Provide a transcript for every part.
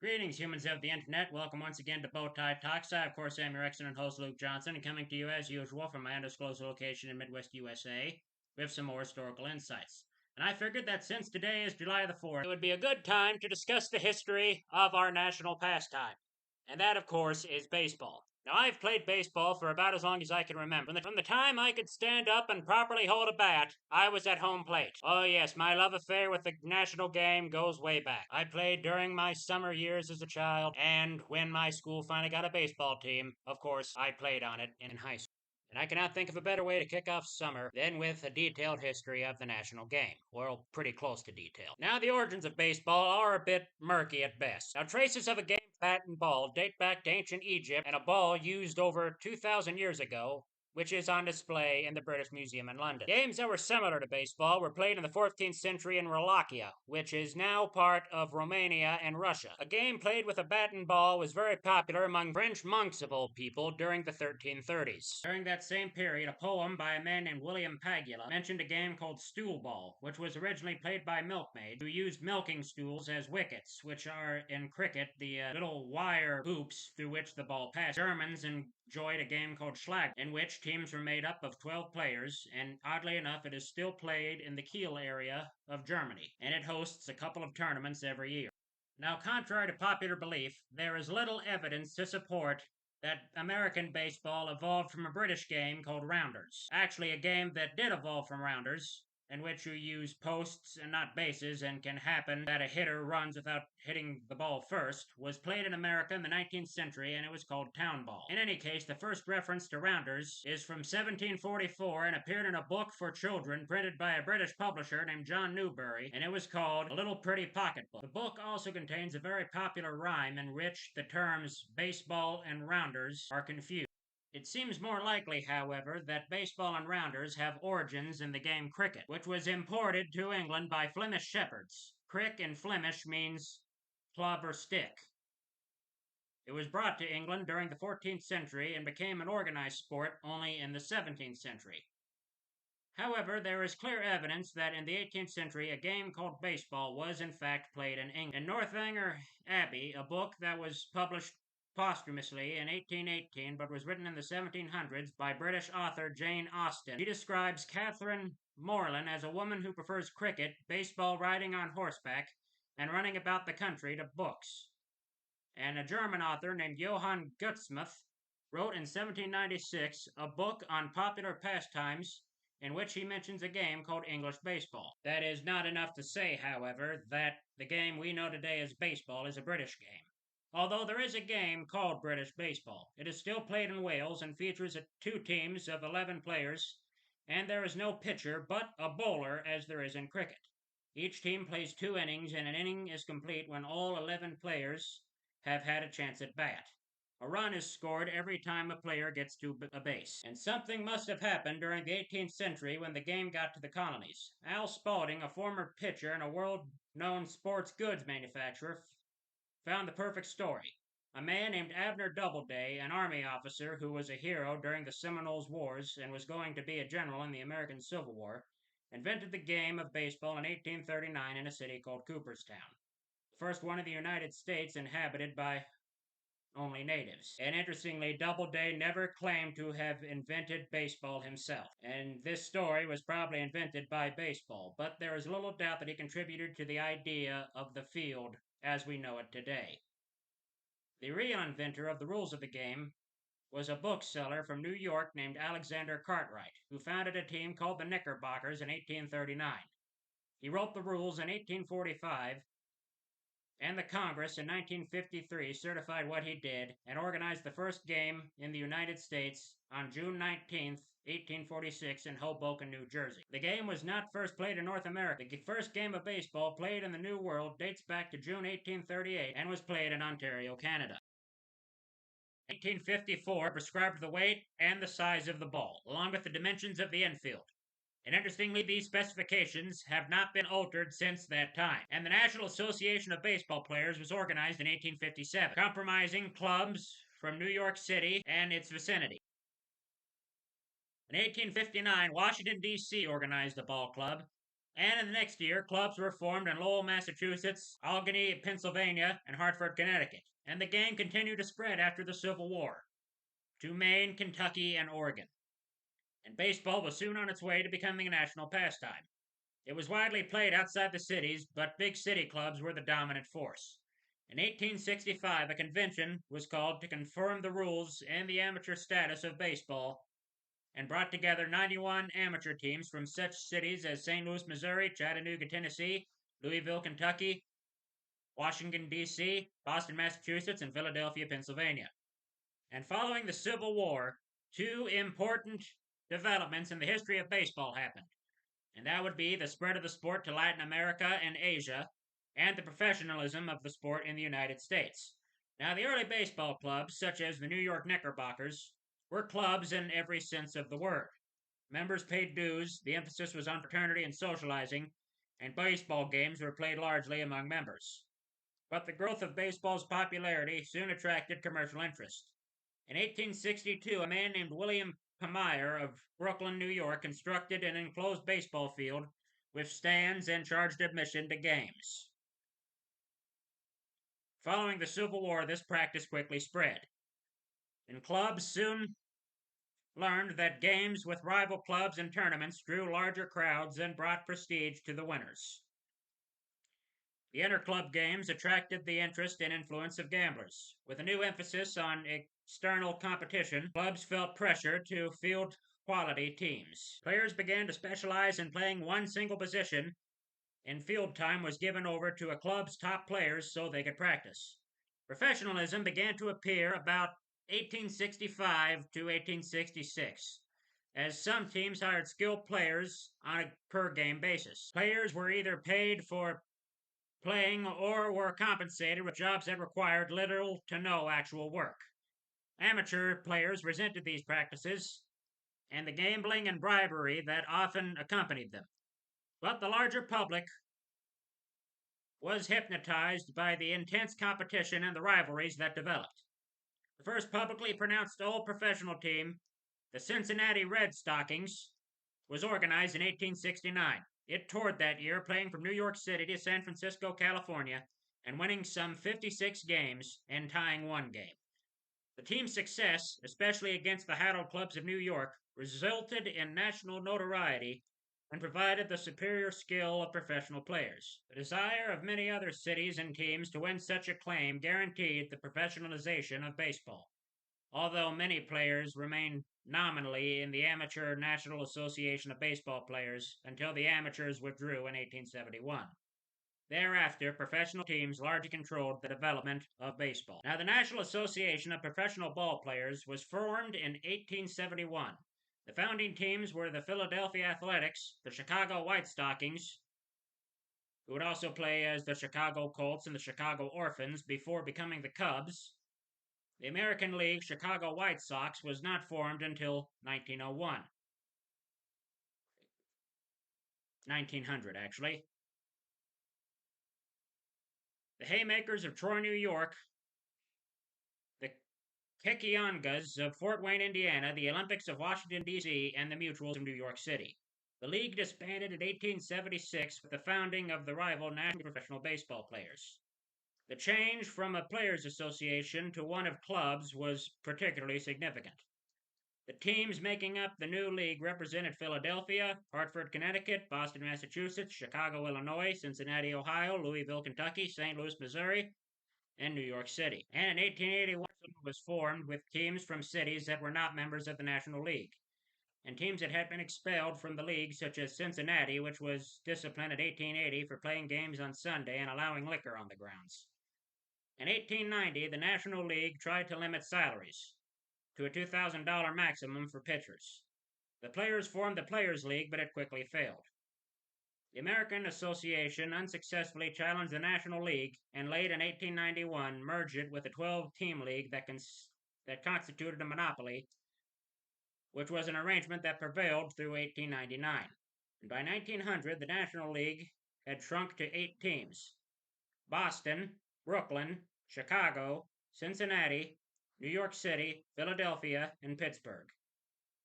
Greetings, humans of the internet. Welcome once again to Bowtie Talks. I, of course, am your excellent host, Luke Johnson, and coming to you as usual from my undisclosed location in Midwest USA with some more historical insights. And I figured that since today is July the 4th, it would be a good time to discuss the history of our national pastime. And that, of course, is baseball. Now, I've played baseball for about as long as I can remember. From the time I could stand up and properly hold a bat, I was at home plate. Oh, yes, my love affair with the national game goes way back. I played during my summer years as a child, and when my school finally got a baseball team, of course, I played on it in high school. And I cannot think of a better way to kick off summer than with a detailed history of the national game. Well, pretty close to detail. Now, the origins of baseball are a bit murky at best. Now, traces of a game bat and ball date back to ancient Egypt and a ball used over 2,000 years ago, which is on display in the British Museum in London. Games that were similar to baseball were played in the 14th century in Wallachia, which is now part of Romania and Russia. A game played with a bat and ball was very popular among French monks of all people during the 1330s. During that same period, a poem by a man named William Pagula mentioned a game called stool ball, which was originally played by milkmaids who used milking stools as wickets, which are in cricket the little wire hoops through which the ball passes. Germans enjoyed a game called Schlag, in which teams were made up of 12 players, and oddly enough, it is still played in the Kiel area of Germany, and it hosts a couple of tournaments every year. Now, contrary to popular belief, there is little evidence to support that American baseball evolved from a British game called rounders. Actually, a game that did evolve from rounders, in which you use posts and not bases and can happen that a hitter runs without hitting the ball first, was played in America in the 19th century and it was called town ball. In any case, the first reference to rounders is from 1744 and appeared in a book for children printed by a British publisher named John Newbery, and it was called A Little Pretty Pocket Book. The book also contains a very popular rhyme in which the terms baseball and rounders are confused. It seems more likely, however, that baseball and rounders have origins in the game cricket, which was imported to England by Flemish shepherds. Crick in Flemish means club or stick. It was brought to England during the 14th century and became an organized sport only in the 17th century. However, there is clear evidence that in the 18th century a game called baseball was in fact played in England. In Northanger Abbey, a book that was published posthumously in 1818 but was written in the 1700s by British author Jane Austen, she describes Catherine Morland as a woman who prefers cricket, baseball, riding on horseback, and running about the country to books. And a German author named Johann Gutsmuth wrote in 1796 a book on popular pastimes in which he mentions a game called English baseball. That is not enough to say, however, that the game we know today as baseball is a British game. Although there is a game called British baseball, it is still played in Wales and features two teams of 11 players, and there is no pitcher but a bowler as there is in cricket. Each team plays 2 innings, and an inning is complete when all 11 players have had a chance at bat. A run is scored every time a player gets to a base. And something must have happened during the 18th century when the game got to the colonies. Al Spalding, a former pitcher and a world-known sports goods manufacturer, found the perfect story. A man named Abner Doubleday, an army officer who was a hero during the Seminoles Wars and was going to be a general in the American Civil War, invented the game of baseball in 1839 in a city called Cooperstown, the first one in the United States inhabited by only natives. And interestingly, Doubleday never claimed to have invented baseball himself. And this story was probably invented by baseball, but there is little doubt that he contributed to the idea of the field as we know it today. The real inventor of the rules of the game was a bookseller from New York named Alexander Cartwright, who founded a team called the Knickerbockers in 1839. He wrote the rules in 1845, and the Congress in 1953 certified what he did and organized the first game in the United States on June 19, 1846 in Hoboken, New Jersey. The game was not first played in North America. The first game of baseball played in the New World dates back to June 1838 and was played in Ontario, Canada. 1854 prescribed the weight and the size of the ball, along with the dimensions of the infield. And interestingly, these specifications have not been altered since that time. And the National Association of Baseball Players was organized in 1857, comprising clubs from New York City and its vicinity. In 1859, Washington, D.C. organized a ball club, And in the next year, clubs were formed in Lowell, Massachusetts, Albany, Pennsylvania, and Hartford, Connecticut. And the game continued to spread after the Civil War to Maine, Kentucky, and Oregon. And baseball was soon on its way to becoming a national pastime. It was widely played outside the cities, but big city clubs were the dominant force. In 1865, a convention was called to confirm the rules and the amateur status of baseball and brought together 91 amateur teams from such cities as St. Louis, Missouri, Chattanooga, Tennessee, Louisville, Kentucky, Washington, D.C., Boston, Massachusetts, and Philadelphia, Pennsylvania. And following the Civil War, two important developments in the history of baseball happened. And that would be the spread of the sport to Latin America and Asia, and the professionalism of the sport in the United States. Now, the early baseball clubs, such as the New York Knickerbockers, were clubs in every sense of the word. Members paid dues, the emphasis was on fraternity and socializing, and baseball games were played largely among members. But the growth of baseball's popularity soon attracted commercial interest. In 1862, a man named William Pamier of Brooklyn, New York, constructed an enclosed baseball field with stands and charged admission to games. Following the Civil War, this practice quickly spread, and clubs soon learned that games with rival clubs and tournaments drew larger crowds and brought prestige to the winners. The inter-club games attracted the interest and influence of gamblers. With a new emphasis on external competition, clubs felt pressure to field quality teams. Players began to specialize in playing one single position, and field time was given over to a club's top players so they could practice. Professionalism began to appear about 1865 to 1866, as some teams hired skilled players on a per game basis. Players were either paid for playing or were compensated with jobs that required little to no actual work. Amateur players resented these practices and the gambling and bribery that often accompanied them. But the larger public was hypnotized by the intense competition and the rivalries that developed. The first publicly pronounced all professional team, the Cincinnati Red Stockings, was organized in 1869. It toured that year, playing from New York City to San Francisco, California, and winning some 56 games and tying one game. The team's success, especially against the Haddle clubs of New York, resulted in national notoriety and provided the superior skill of professional players. The desire of many other cities and teams to win such acclaim guaranteed the professionalization of baseball, although many players remained nominally in the Amateur National Association of Baseball Players until the amateurs withdrew in 1871. Thereafter, professional teams largely controlled the development of baseball. Now, the National Association of Professional Ball Players was formed in 1871. The founding teams were the Philadelphia Athletics, the Chicago White Stockings, who would also play as the Chicago Colts and the Chicago Orphans before becoming the Cubs. The American League Chicago White Sox was not formed until 1901. 1900, actually. The Haymakers of Troy, New York, the Kekiongas of Fort Wayne, Indiana, the Olympics of Washington, D.C., and the Mutuals of New York City. The league disbanded in 1876 with the founding of the rival National Professional Baseball Players. The change from a players' association to one of clubs was particularly significant. The teams making up the new league represented Philadelphia, Hartford, Connecticut, Boston, Massachusetts, Chicago, Illinois, Cincinnati, Ohio, Louisville, Kentucky, St. Louis, Missouri, and New York City. And in 1881, was formed with teams from cities that were not members of the National League, and teams that had been expelled from the league, such as Cincinnati, which was disciplined in 1880 for playing games on Sunday and allowing liquor on the grounds. In 1890, the National League tried to limit salaries to a $2,000 maximum for pitchers. The players formed the Players' League, but it quickly failed. The American Association unsuccessfully challenged the National League and late in 1891 merged it with a 12-team league that constituted a monopoly, which was an arrangement that prevailed through 1899. And by 1900, the National League had shrunk to 8 teams: Boston, Brooklyn, Chicago, Cincinnati, New York City, Philadelphia, and Pittsburgh,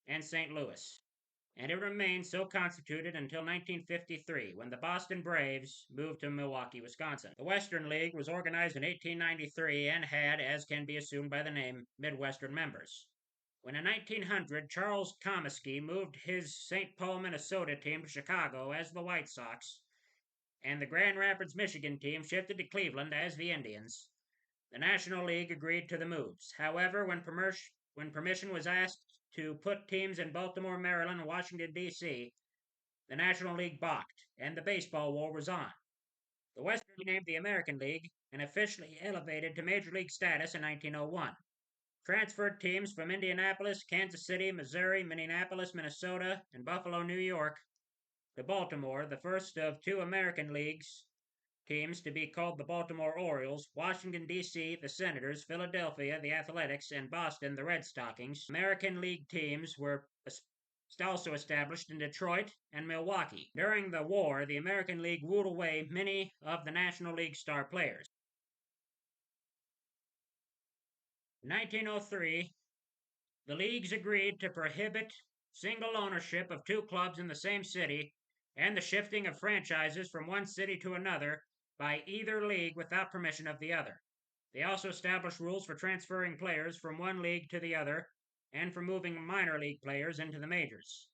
and St. Louis. and it remained so constituted until 1953 when the Boston Braves moved to Milwaukee, Wisconsin. The Western League was organized in 1893 and had, as can be assumed by the name, Midwestern members. When in 1900 Charles Comiskey moved his St. Paul, Minnesota team to Chicago as the White Sox, and the Grand Rapids, Michigan team shifted to Cleveland as the Indians, the National League agreed to the moves. However, when permission was asked to put teams in Baltimore, Maryland, and Washington, D.C., the National League balked, and the baseball war was on. The Western League named the American League and officially elevated to Major League status in 1901. Transferred teams from Indianapolis, Kansas City, Missouri, Minneapolis, Minnesota, and Buffalo, New York, to Baltimore, the first of two American Leagues teams to be called the Baltimore Orioles, Washington, D.C., the Senators, Philadelphia, the Athletics, and Boston, the Red Stockings. American League teams were also established in Detroit and Milwaukee. During the war, the American League wooed away many of the National League star players. In 1903, the leagues agreed to prohibit single ownership of two clubs in the same city and the shifting of franchises from one city to another by either league without permission of the other. They also established rules for transferring players from one league to the other and for moving minor league players into the majors.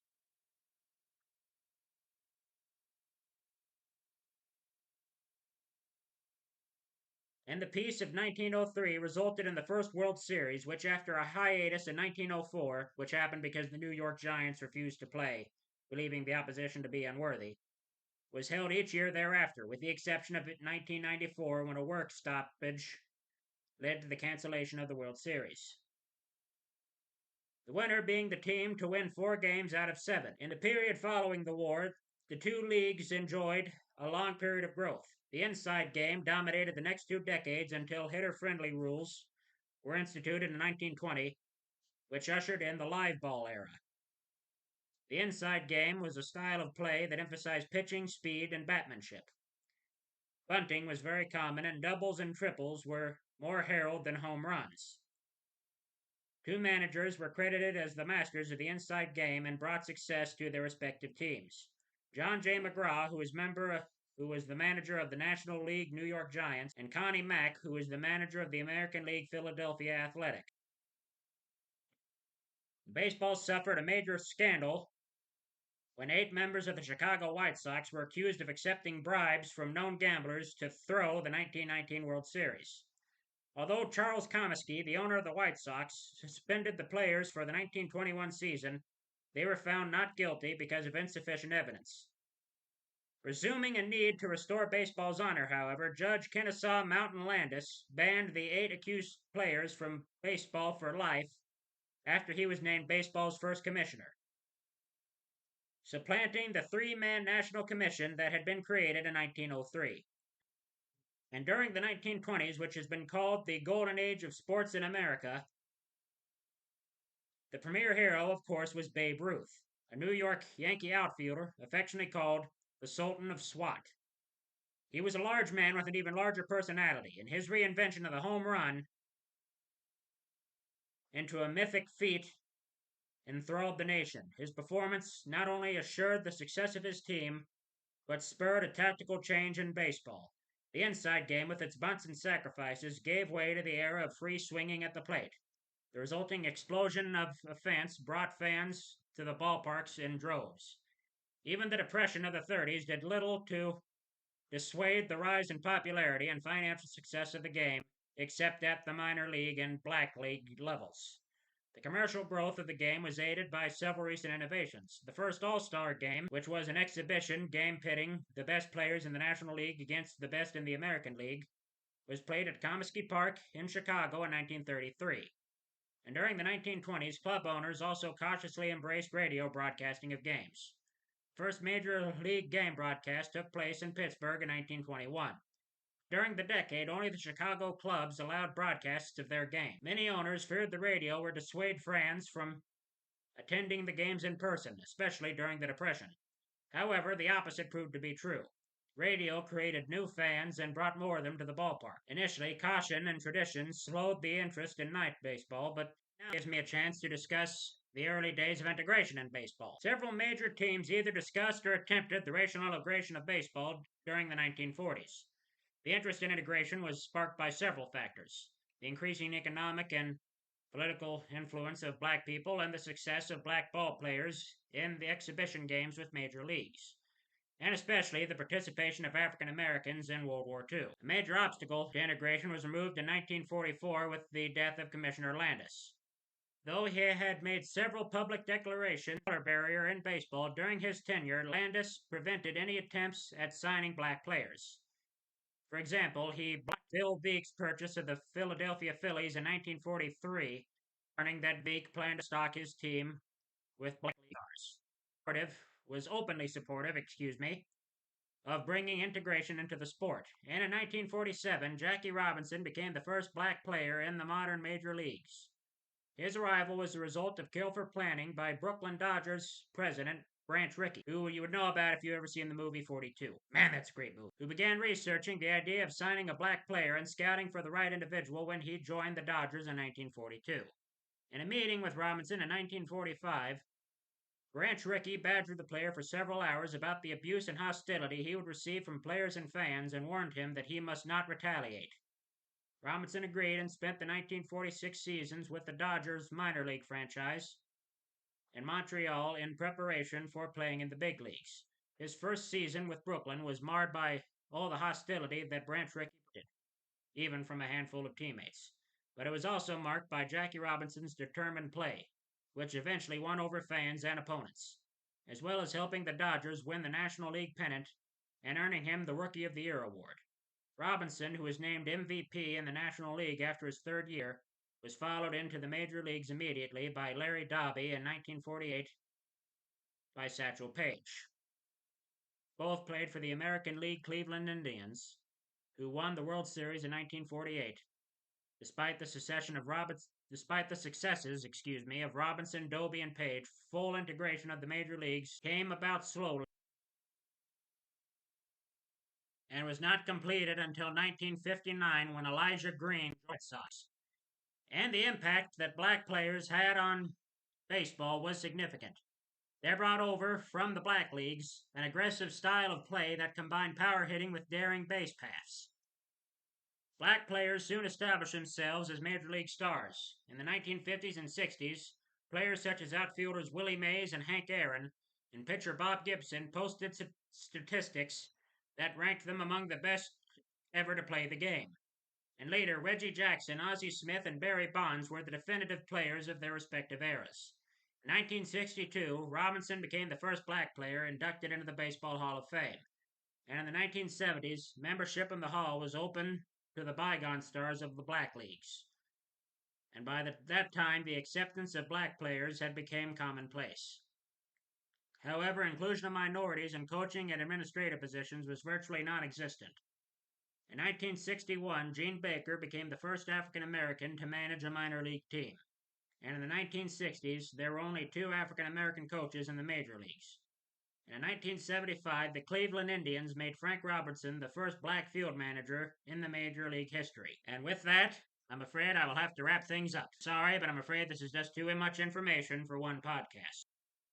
And the peace of 1903 resulted in the first World Series, which after a hiatus in 1904, which happened because the New York Giants refused to play, believing the opposition to be unworthy, was held each year thereafter, with the exception of 1994 when a work stoppage led to the cancellation of the World Series. The winner being the team to win 4 games out of 7. In the period following the war, the two leagues enjoyed a long period of growth. The inside game dominated the next 2 decades until hitter-friendly rules were instituted in 1920, which ushered in the live ball era. The inside game was a style of play that emphasized pitching, speed, and batsmanship. Bunting was very common, and doubles and triples were more heralded than home runs. 2 managers were credited as the masters of the inside game and brought success to their respective teams. John J. McGraw, who was the manager of the National League New York Giants, and Connie Mack, who was the manager of the American League Philadelphia Athletic. Baseball suffered a major scandal when 8 members of the Chicago White Sox were accused of accepting bribes from known gamblers to throw the 1919 World Series. Although Charles Comiskey, the owner of the White Sox, suspended the players for the 1921 season, they were found not guilty because of insufficient evidence. Presuming a need to restore baseball's honor, however, Judge Kennesaw Mountain Landis banned the 8 accused players from baseball for life after he was named baseball's first commissioner, supplanting the 3-man National Commission that had been created in 1903. And during the 1920s, which has been called the Golden Age of Sports in America, the premier hero, of course, was Babe Ruth, a New York Yankee outfielder affectionately called the Sultan of Swat. He was a large man with an even larger personality, and his reinvention of the home run into a mythic feat enthralled the nation. His performance not only assured the success of his team, but spurred a tactical change in baseball. The inside game, with its bunts and sacrifices, gave way to the era of free swinging at the plate. The resulting explosion of offense brought fans to the ballparks in droves. Even the Depression of the 30s did little to dissuade the rise in popularity and financial success of the game, except at the minor league and black league levels. The commercial growth of the game was aided by several recent innovations. The first All-Star game, which was an exhibition game pitting the best players in the National League against the best in the American League, was played at Comiskey Park in Chicago in 1933. And during the 1920s, club owners also cautiously embraced radio broadcasting of games. First major league game broadcast took place in Pittsburgh in 1921. During the decade, only the Chicago clubs allowed broadcasts of their game. Many owners feared the radio would dissuade fans from attending the games in person, especially during the Depression. However, the opposite proved to be true. Radio created new fans and brought more of them to the ballpark. Initially, caution and tradition slowed the interest in night baseball, but now gives me a chance to discuss the early days of integration in baseball. Several major teams either discussed or attempted the racial integration of baseball during the 1940s. The interest in integration was sparked by several factors: the increasing economic and political influence of black people and the success of black ball players in the exhibition games with major leagues, and especially the participation of African Americans in World War II. A major obstacle to integration was removed in 1944 with the death of Commissioner Landis. Though he had made several public declarations on the color barrier in baseball during his tenure, Landis prevented any attempts at signing black players. For example, he blocked Bill Veek's purchase of the Philadelphia Phillies in 1943, warning that Veek planned to stock his team with black stars. Was openly supportive, of bringing integration into the sport. And in 1947, Jackie Robinson became the first black player in the modern major leagues. His arrival was the result of careful planning by Brooklyn Dodgers president Branch Rickey, who you would know about if you ever seen the movie 42. Man, that's a great movie. Who began researching the idea of signing a black player and scouting for the right individual when he joined the Dodgers in 1942. In a meeting with Robinson in 1945, Branch Rickey badgered the player for several hours about the abuse and hostility he would receive from players and fans and warned him that he must not retaliate. Robinson agreed and spent the 1946 seasons with the Dodgers minor league franchise in Montreal in preparation for playing in the big leagues. His first season with Brooklyn was marred by all the hostility that Branch Rickey did, even from a handful of teammates. But it was also marked by Jackie Robinson's determined play, which eventually won over fans and opponents, as well as helping the Dodgers win the National League pennant and earning him the Rookie of the Year award. Robinson, who was named MVP in the National League after his third year, was followed into the major leagues immediately by Larry Doby in 1948 by Satchel Paige. Both played for the American League Cleveland Indians, who won the World Series in 1948. Despite the successes, of Robinson, Doby, and Page, full integration of the major leagues came about slowly and was not completed until 1959 when Elijah Green joined the Red Sox. And the impact that black players had on baseball was significant. They brought over from the black leagues an aggressive style of play that combined power hitting with daring base paths. Black players soon established themselves as major league stars. In the 1950s and 60s, players such as outfielders Willie Mays and Hank Aaron and pitcher Bob Gibson posted statistics that ranked them among the best ever to play the game. And later, Reggie Jackson, Ozzie Smith, and Barry Bonds were the definitive players of their respective eras. In 1962, Robinson became the first black player inducted into the Baseball Hall of Fame. And in the 1970s, membership in the Hall was open to the bygone stars of the black leagues. And by that time, the acceptance of black players had become commonplace. However, inclusion of minorities in coaching and administrative positions was virtually non-existent. In 1961, Gene Baker became the first African American to manage a minor league team. And in the 1960s, there were only 2 African American coaches in the major leagues. And in 1975, the Cleveland Indians made Frank Robertson the first black field manager in the major league history. And with that, I'm afraid I will have to wrap things up. Sorry, but I'm afraid this is just too much information for one podcast.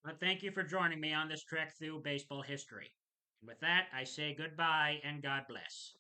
But thank you for joining me on this trek through baseball history. And with that, I say goodbye and God bless.